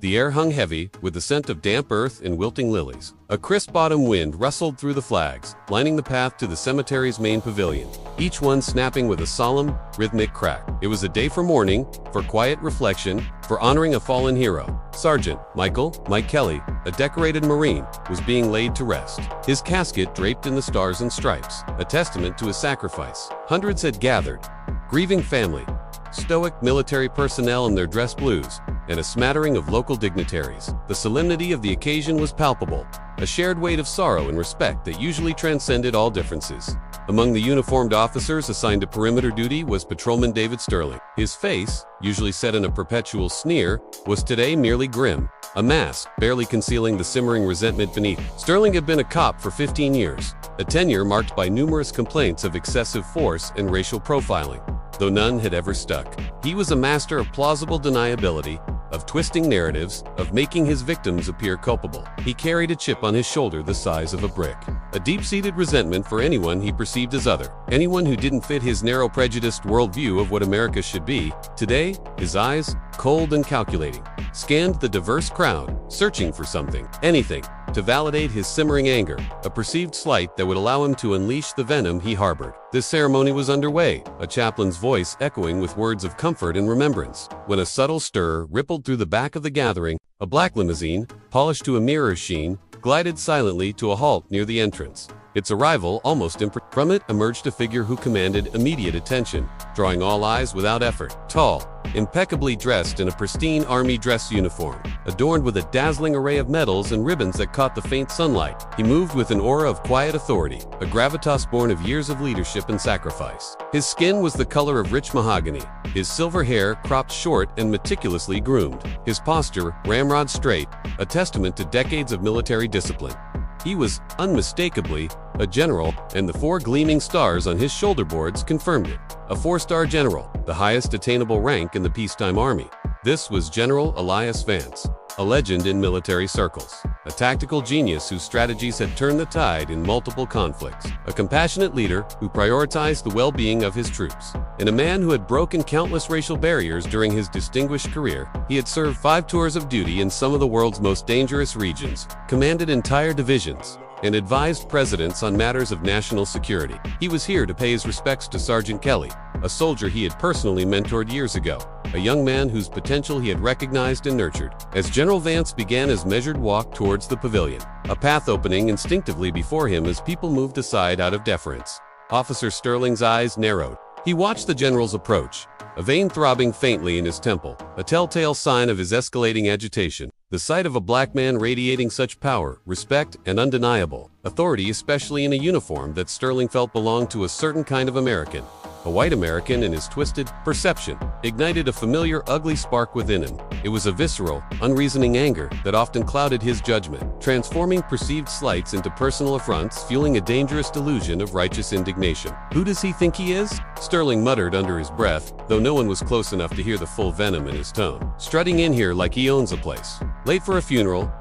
The air hung heavy, with the scent of damp earth and wilting lilies. A crisp autumn wind rustled through the flags, lining the path to the cemetery's main pavilion, each one snapping with a solemn, rhythmic crack. It was a day for mourning, for quiet reflection, for honoring a fallen hero. Sergeant Mike Kelly, a decorated Marine, was being laid to rest. His casket draped in the stars and stripes, a testament to his sacrifice. Hundreds had gathered, grieving family, stoic military personnel in their dress blues, and a smattering of local dignitaries. The solemnity of the occasion was palpable, a shared weight of sorrow and respect that usually transcended all differences. Among the uniformed officers assigned to perimeter duty was Patrolman David Sterling. His face, usually set in a perpetual sneer, was today merely grim, a mask barely concealing the simmering resentment beneath. Sterling had been a cop for 15 years, a tenure marked by numerous complaints of excessive force and racial profiling, though none had ever stuck. He was a master of plausible deniability, of twisting narratives, of making his victims appear culpable. He carried a chip on his shoulder the size of a brick, a deep-seated resentment for anyone he perceived as other, anyone who didn't fit his narrow prejudiced worldview of what America should be. Today, his eyes, cold and calculating, scanned the diverse crowd, searching for something, anything, to validate his simmering anger, a perceived slight that would allow him to unleash the venom he harbored. This ceremony was underway, a chaplain's voice echoing with words of comfort and remembrance, when a subtle stir rippled through the back of the gathering. A black limousine, polished to a mirror sheen, glided silently to a halt near the entrance. Its arrival almost From it emerged a figure who commanded immediate attention, drawing all eyes without effort. Tall, impeccably dressed in a pristine army dress uniform, adorned with a dazzling array of medals and ribbons that caught the faint sunlight, he moved with an aura of quiet authority, a gravitas born of years of leadership and sacrifice. His skin was the color of rich mahogany, his silver hair cropped short and meticulously groomed, his posture ramrod straight, a testament to decades of military discipline. He was, unmistakably, a general, and the 4 gleaming stars on his shoulder boards confirmed it. A 4-star general, the highest attainable rank in the peacetime army. This was General Elias Vance, a legend in military circles, a tactical genius whose strategies had turned the tide in multiple conflicts, a compassionate leader who prioritized the well-being of his troops, and a man who had broken countless racial barriers during his distinguished career. He had served 5 tours of duty in some of the world's most dangerous regions, commanded entire divisions, and advised presidents on matters of national security. He was here to pay his respects to Sergeant Kelly, a soldier he had personally mentored years ago, a young man whose potential he had recognized and nurtured. As General Vance began his measured walk towards the pavilion, a path opening instinctively before him as people moved aside out of deference, Officer Sterling's eyes narrowed. He watched the general's approach, a vein throbbing faintly in his temple, a telltale sign of his escalating agitation. The sight of a black man radiating such power, respect, and undeniable authority, especially in a uniform that Sterling felt belonged to a certain kind of American, a white American, in his twisted perception, ignited a familiar ugly spark within him. It was a visceral, unreasoning anger that often clouded his judgment, transforming perceived slights into personal affronts, fueling a dangerous delusion of righteous indignation. Who does he think he is? Sterling muttered under his breath, though no one was close enough to hear the full venom in his tone. Strutting in here like he owns the place. Late for a funeral,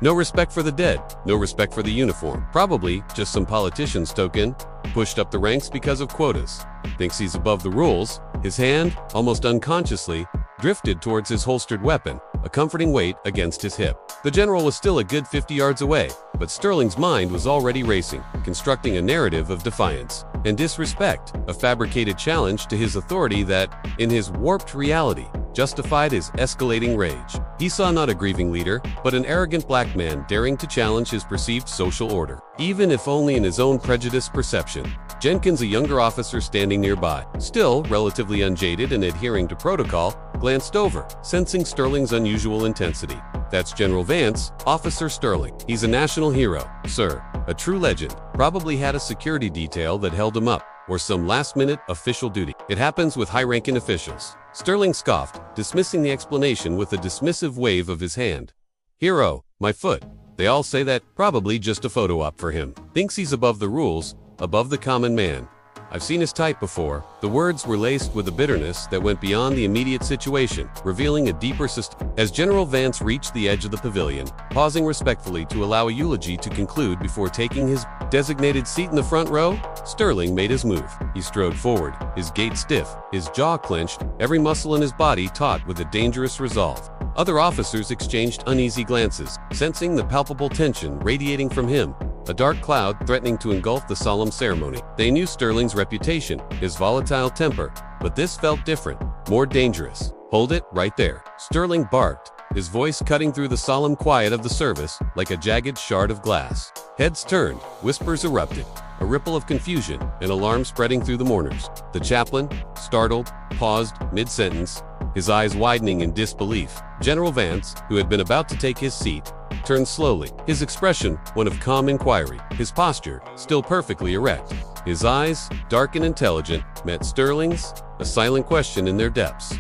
no respect for the dead, no respect for the uniform. Probably just some politician's token, pushed up the ranks because of quotas. Thinks he's above the rules. His hand, almost unconsciously, drifted towards his holstered weapon, a comforting weight against his hip. The general was still a good 50 yards away, but Sterling's mind was already racing, constructing a narrative of defiance and disrespect, a fabricated challenge to his authority that, in his warped reality, justified his escalating rage. He saw not a grieving leader, but an arrogant black man daring to challenge his perceived social order, even if only in his own prejudiced perception. Jenkins, a younger officer standing nearby, still relatively unjaded and adhering to protocol, glanced over, sensing Sterling's unusual intensity. That's General Vance, Officer Sterling. He's a national hero, sir, a true legend. Probably had a security detail that held him up, or some last-minute official duty. It happens with high-ranking officials. Sterling scoffed, dismissing the explanation with a dismissive wave of his hand. Hero, my foot. They all say that, probably just a photo op for him. Thinks he's above the rules, above the common man. I've seen his type before. The words were laced with a bitterness that went beyond the immediate situation, revealing a deeper system. As General Vance reached the edge of the pavilion, pausing respectfully to allow a eulogy to conclude before taking his designated seat in the front row, Sterling made his move. He strode forward, his gait stiff, his jaw clenched, every muscle in his body taut with a dangerous resolve. Other officers exchanged uneasy glances, sensing the palpable tension radiating from him, a dark cloud threatening to engulf the solemn ceremony. They knew Sterling's reputation, his volatile temper, but this felt different, more dangerous. "Hold it right there," Sterling barked, his voice cutting through the solemn quiet of the service like a jagged shard of glass. Heads turned, whispers erupted, a ripple of confusion and alarm spreading through the mourners. The chaplain, startled, paused mid-sentence, his eyes widening in disbelief. General Vance, who had been about to take his seat, turned slowly, his expression one of calm inquiry, his posture still perfectly erect. His eyes, dark and intelligent, met Sterling's, a silent question in their depths.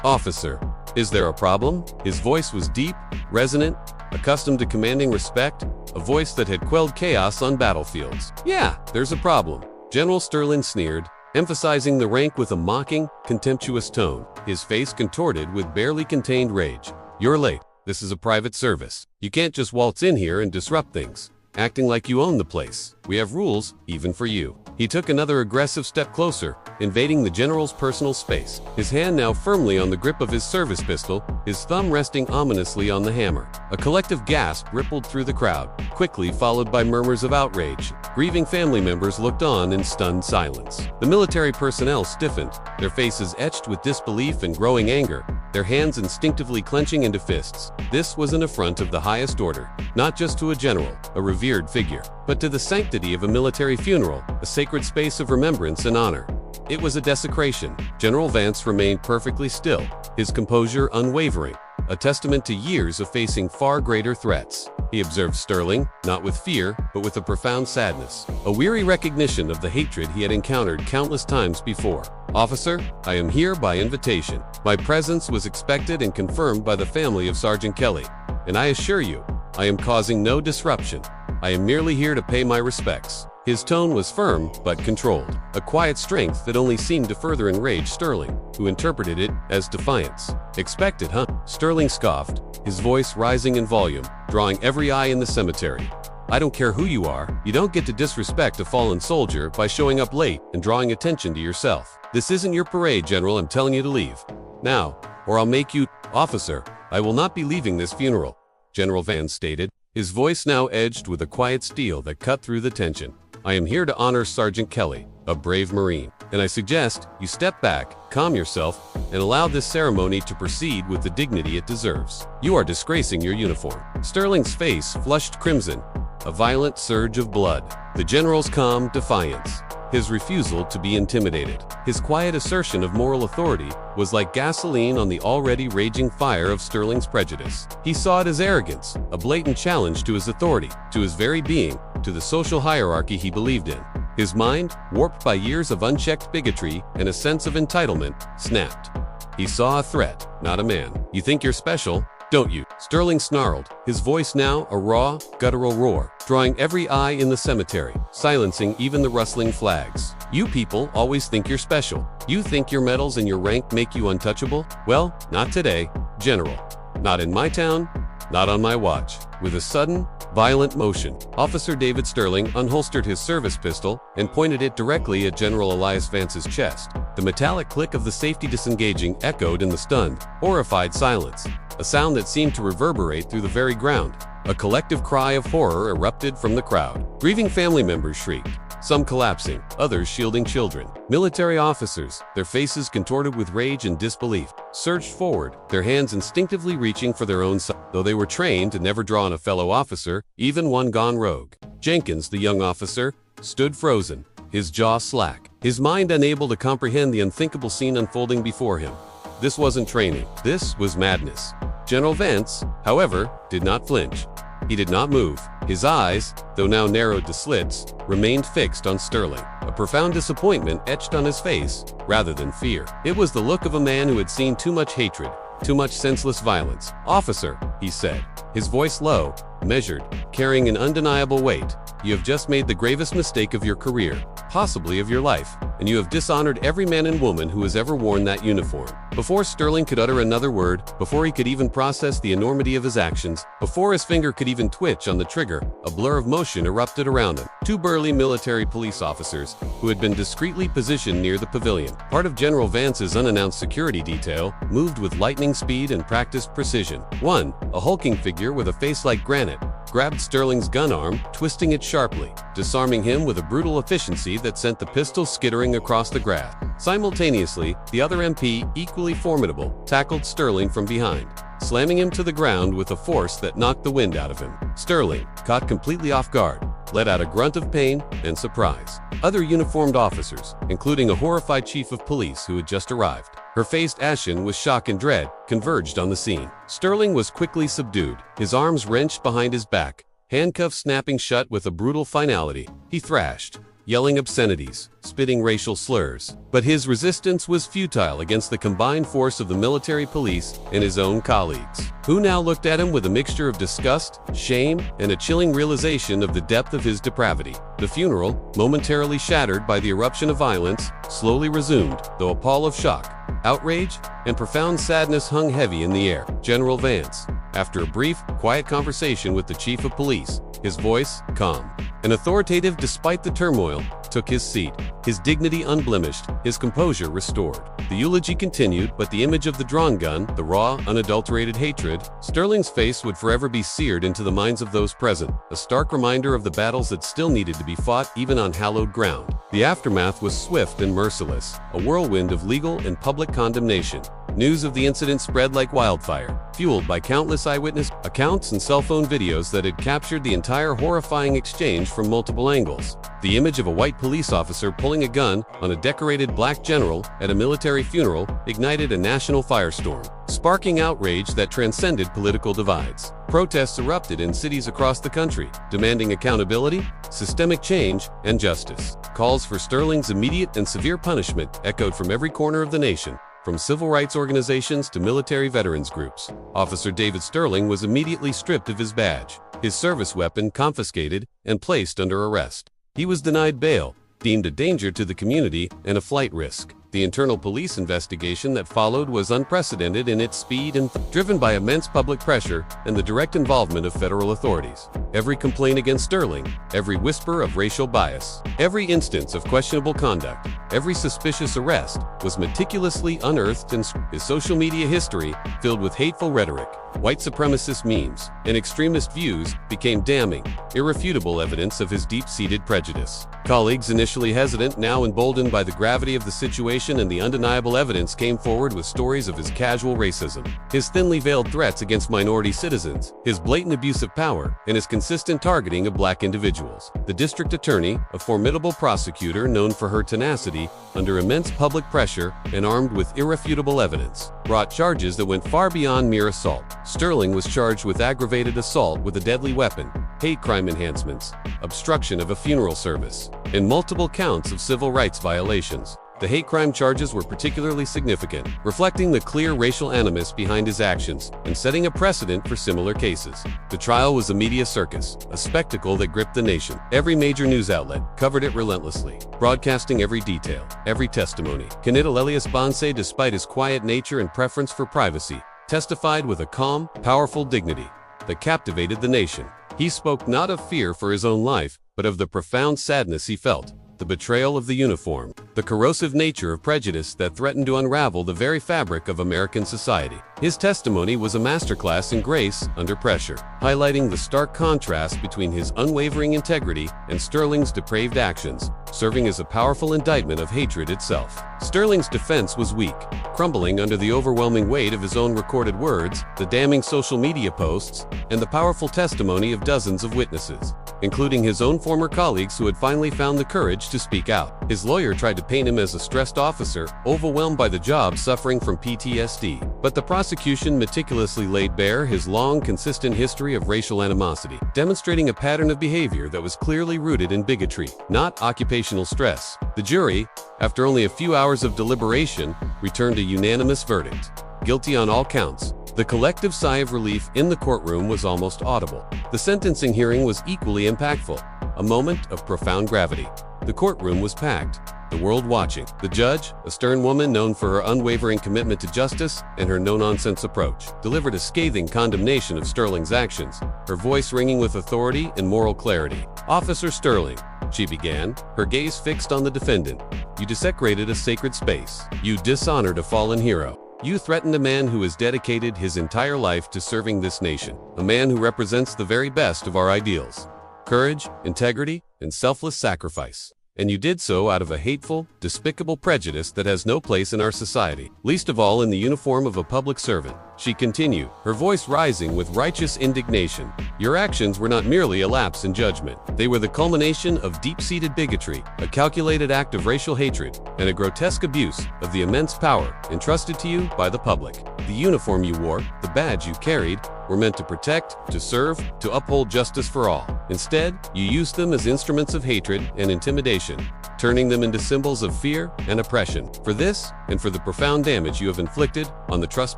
"Officer, is there a problem?" His voice was deep, resonant, accustomed to commanding respect, a voice that had quelled chaos on battlefields. "Yeah, there's a problem," General Sterling sneered, emphasizing the rank with a mocking, contemptuous tone, his face contorted with barely contained rage. "You're late. This is a private service. You can't just waltz in here and disrupt things, acting like you own the place. We have rules, even for you." He took another aggressive step closer, invading the general's personal space, his hand now firmly on the grip of his service pistol, his thumb resting ominously on the hammer. A collective gasp rippled through the crowd, quickly followed by murmurs of outrage. Grieving family members looked on in stunned silence. The military personnel stiffened, their faces etched with disbelief and growing anger, their hands instinctively clenching into fists. This was an affront of the highest order, not just to a general, a revered figure, but to the sanctity of a military funeral, a sacred space of remembrance and honor. It was a desecration. General Vance remained perfectly still, his composure unwavering, a testament to years of facing far greater threats. He observed Sterling, not with fear, but with a profound sadness, a weary recognition of the hatred he had encountered countless times before. "Officer, I am here by invitation. My presence was expected and confirmed by the family of Sergeant Kelly, and I assure you, I am causing no disruption. I am merely here to pay my respects." His tone was firm but controlled, a quiet strength that only seemed to further enrage Sterling, who interpreted it as defiance. "Expected, huh?" Sterling scoffed, his voice rising in volume, drawing every eye in the cemetery. "I don't care who you are, you don't get to disrespect a fallen soldier by showing up late and drawing attention to yourself. This isn't your parade, General. I'm telling you to leave now, or I'll make you—" "Officer, I will not be leaving this funeral," General Vance stated, his voice now edged with a quiet steel that cut through the tension. "I am here to honor Sergeant Kelly, a brave Marine, and I suggest you step back, calm yourself, and allow this ceremony to proceed with the dignity it deserves. You are disgracing your uniform." Sterling's face flushed crimson, a violent surge of blood. The general's calm defiance, his refusal to be intimidated, his quiet assertion of moral authority was like gasoline on the already raging fire of Sterling's prejudice. He saw it as arrogance, a blatant challenge to his authority, to his very being, to the social hierarchy he believed in. His mind, warped by years of unchecked bigotry and a sense of entitlement, snapped. He saw a threat, not a man. "You think you're special, don't you?" Sterling snarled, his voice now a raw, guttural roar, drawing every eye in the cemetery, silencing even the rustling flags. "You people always think you're special. You think your medals and your rank make you untouchable? Well, not today, General. Not in my town, not on my watch." With a sudden, violent motion, Officer David Sterling unholstered his service pistol and pointed it directly at General Elias Vance's chest. The metallic click of the safety disengaging echoed in the stunned, horrified silence, a sound that seemed to reverberate through the very ground. A collective cry of horror erupted from the crowd. Grieving family members shrieked, some collapsing, others shielding children. Military officers, their faces contorted with rage and disbelief, surged forward, their hands instinctively reaching for their own side, though they were trained to never draw on a fellow officer, even one gone rogue. Jenkins, the young officer, stood frozen, his jaw slack, his mind unable to comprehend the unthinkable scene unfolding before him. This wasn't training. This was madness. General Vance, however, did not flinch. He did not move. His eyes, though now narrowed to slits, remained fixed on Sterling, a profound disappointment etched on his face, rather than fear. It was the look of a man who had seen too much hatred, too much senseless violence. "Officer," he said, his voice low, measured, carrying an undeniable weight, "you have just made the gravest mistake of your career. possibly of your life, and you have dishonored every man and woman who has ever worn that uniform. Before Sterling could utter another word, before he could even process the enormity of his actions, before his finger could even twitch on the trigger, a blur of motion erupted around him. Two burly military police officers, who had been discreetly positioned near the pavilion, part of General Vance's unannounced security detail, moved with lightning speed and practiced precision. One, a hulking figure with a face like granite, grabbed Sterling's gun arm, twisting it sharply, disarming him with a brutal efficiency that sent the pistol skittering across the grass. Simultaneously, the other MP, equally formidable, tackled Sterling from behind, slamming him to the ground with a force that knocked the wind out of him. Sterling, caught completely off guard, let out a grunt of pain and surprise. Other uniformed officers, including a horrified chief of police who had just arrived, her face ashen with shock and dread, converged on the scene. Sterling was quickly subdued, his arms wrenched behind his back, handcuffs snapping shut with a brutal finality. He thrashed, yelling obscenities, spitting racial slurs. But his resistance was futile against the combined force of the military police and his own colleagues, who now looked at him with a mixture of disgust, shame, and a chilling realization of the depth of his depravity. The funeral, momentarily shattered by the eruption of violence, slowly resumed, though a pall of shock, outrage, and profound sadness hung heavy in the air. General Vance, after a brief, quiet conversation with the chief of police, his voice calm and authoritative despite the turmoil, took his seat, his dignity unblemished, his composure restored. The eulogy continued, but the image of the drawn gun, the raw, unadulterated hatred, Sterling's face would forever be seared into the minds of those present, a stark reminder of the battles that still needed to be fought even on hallowed ground. The aftermath was swift and merciless, a whirlwind of legal and public condemnation. News of the incident spread like wildfire, fueled by countless eyewitness accounts and cell phone videos that had captured the entire horrifying exchange from multiple angles. The image of a white police officer pulling a gun on a decorated black general at a military funeral ignited a national firestorm, sparking outrage that transcended political divides. Protests erupted in cities across the country, demanding accountability, systemic change, and justice. Calls for Sterling's immediate and severe punishment echoed from every corner of the nation, from civil rights organizations to military veterans groups. Officer David Sterling was immediately stripped of his badge, his service weapon confiscated, and placed under arrest. He was denied bail, deemed a danger to the community and a flight risk. The internal police investigation that followed was unprecedented in its speed and driven by immense public pressure and the direct involvement of federal authorities. Every complaint against Sterling, every whisper of racial bias, every instance of questionable conduct, every suspicious arrest was meticulously unearthed, and his social media history, filled with hateful rhetoric, white supremacist memes, and extremist views, became damning, irrefutable evidence of his deep-seated prejudice. Colleagues initially hesitant, now emboldened by the gravity of the situation and the undeniable evidence, came forward with stories of his casual racism, his thinly veiled threats against minority citizens, his blatant abuse of power, and his consistent targeting of black individuals. The district attorney, a formidable prosecutor known for her tenacity under immense public pressure and armed with irrefutable evidence, brought charges that went far beyond mere assault. Sterling was charged with aggravated assault with a deadly weapon, hate crime enhancements, obstruction of a funeral service, and multiple counts of civil rights violations. The hate crime charges were particularly significant, reflecting the clear racial animus behind his actions and setting a precedent for similar cases. The trial was a media circus, a spectacle that gripped the nation. Every major news outlet covered it relentlessly, broadcasting every detail, every testimony. Kenita Lelius Bonse, despite his quiet nature and preference for privacy, testified with a calm, powerful dignity that captivated the nation. He spoke not of fear for his own life, but of the profound sadness he felt, the betrayal of the uniform, the corrosive nature of prejudice that threatened to unravel the very fabric of American society. His testimony was a masterclass in grace under pressure, highlighting the stark contrast between his unwavering integrity and Sterling's depraved actions, serving as a powerful indictment of hatred itself. Sterling's defense was weak, crumbling under the overwhelming weight of his own recorded words, the damning social media posts, and the powerful testimony of dozens of witnesses, including his own former colleagues who had finally found the courage to speak out. His lawyer tried to paint him as a stressed officer, overwhelmed by the job, suffering from PTSD. But the prosecution meticulously laid bare his long, consistent history of racial animosity, demonstrating a pattern of behavior that was clearly rooted in bigotry, not occupational stress. The jury, after only a few hours of deliberation, returned a unanimous verdict: guilty on all counts. The collective sigh of relief in the courtroom was almost audible. The sentencing hearing was equally impactful, a moment of profound gravity. The courtroom was packed, the world watching. The judge, a stern woman known for her unwavering commitment to justice and her no-nonsense approach, delivered a scathing condemnation of Sterling's actions, her voice ringing with authority and moral clarity. "Officer Sterling," she began, her gaze fixed on the defendant, "you desecrated a sacred space. You dishonored a fallen hero. You threatened a man who has dedicated his entire life to serving this nation, a man who represents the very best of our ideals: courage, integrity, and selfless sacrifice. And you did so out of a hateful, despicable prejudice that has no place in our society, least of all in the uniform of a public servant." She continued, her voice rising with righteous indignation. "Your actions were not merely a lapse in judgment. They were the culmination of deep-seated bigotry, a calculated act of racial hatred, and a grotesque abuse of the immense power entrusted to you by the public. The uniform you wore, the badge you carried, were meant to protect, to serve, to uphold justice for all. Instead, you used them as instruments of hatred and intimidation, turning them into symbols of fear and oppression. For this, and for the profound damage you have inflicted on the trust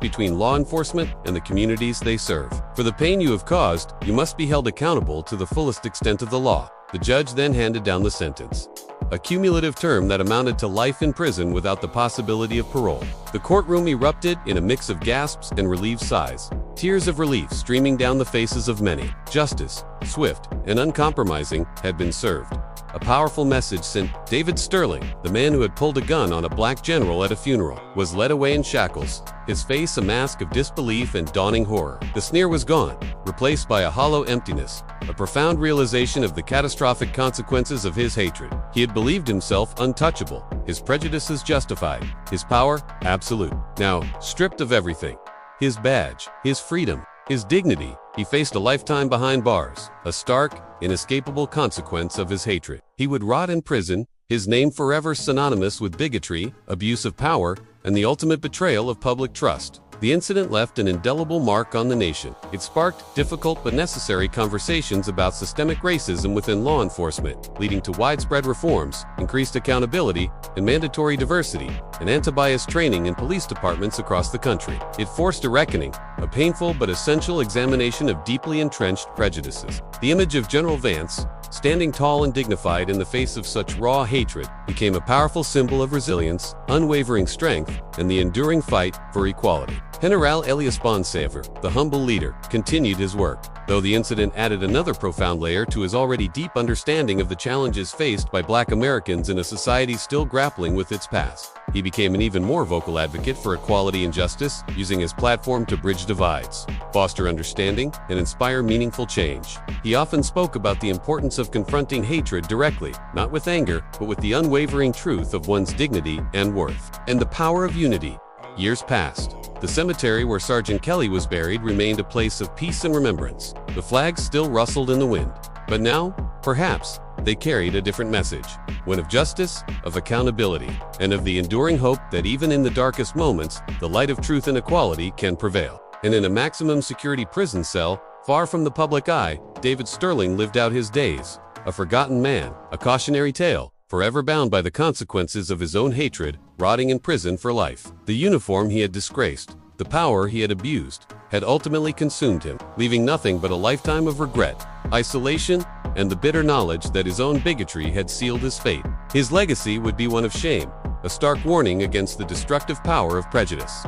between law enforcement and the communities they serve. For the pain you have caused, you must be held accountable to the fullest extent of the law." The judge then handed down the sentence, a cumulative term that amounted to life in prison without the possibility of parole. The courtroom erupted in a mix of gasps and relieved sighs, tears of relief streaming down the faces of many. Justice, swift and uncompromising, had been served. A powerful message sent. David Sterling, the man who had pulled a gun on a black general at a funeral, was led away in shackles, his face a mask of disbelief and dawning horror. The sneer was gone, replaced by a hollow emptiness, a profound realization of the catastrophic consequences of his hatred. He had believed himself untouchable, his prejudices justified, his power absolute. Now, stripped of everything, his badge, his freedom, his dignity, he faced a lifetime behind bars, a stark, inescapable consequence of his hatred. He would rot in prison, his name forever synonymous with bigotry, abuse of power, and the ultimate betrayal of public trust. The incident left an indelible mark on the nation. It sparked difficult but necessary conversations about systemic racism within law enforcement, leading to widespread reforms, increased accountability, and mandatory diversity, and anti-bias training in police departments across the country. It forced a reckoning, a painful but essential examination of deeply entrenched prejudices. The image of General Vance, standing tall and dignified in the face of such raw hatred, became a powerful symbol of resilience, unwavering strength, and the enduring fight for equality. General Elias Bonsaver, the humble leader, continued his work, though the incident added another profound layer to his already deep understanding of the challenges faced by Black Americans in a society still grappling with its past. He became an even more vocal advocate for equality and justice, using his platform to bridge divides, foster understanding, and inspire meaningful change. He often spoke about the importance of confronting hatred directly, not with anger, but with the unwavering truth of one's dignity and worth, and the power of unity. Years passed. The cemetery where Sergeant Kelly was buried remained a place of peace and remembrance. The flags still rustled in the wind. But now, perhaps, they carried a different message, one of justice, of accountability, and of the enduring hope that even in the darkest moments, the light of truth and equality can prevail. And in a maximum security prison cell, far from the public eye, David Sterling lived out his days, a forgotten man, a cautionary tale, forever bound by the consequences of his own hatred, rotting in prison for life. The uniform he had disgraced, the power he had abused, had ultimately consumed him, leaving nothing but a lifetime of regret, isolation, and the bitter knowledge that his own bigotry had sealed his fate. His legacy would be one of shame, a stark warning against the destructive power of prejudice.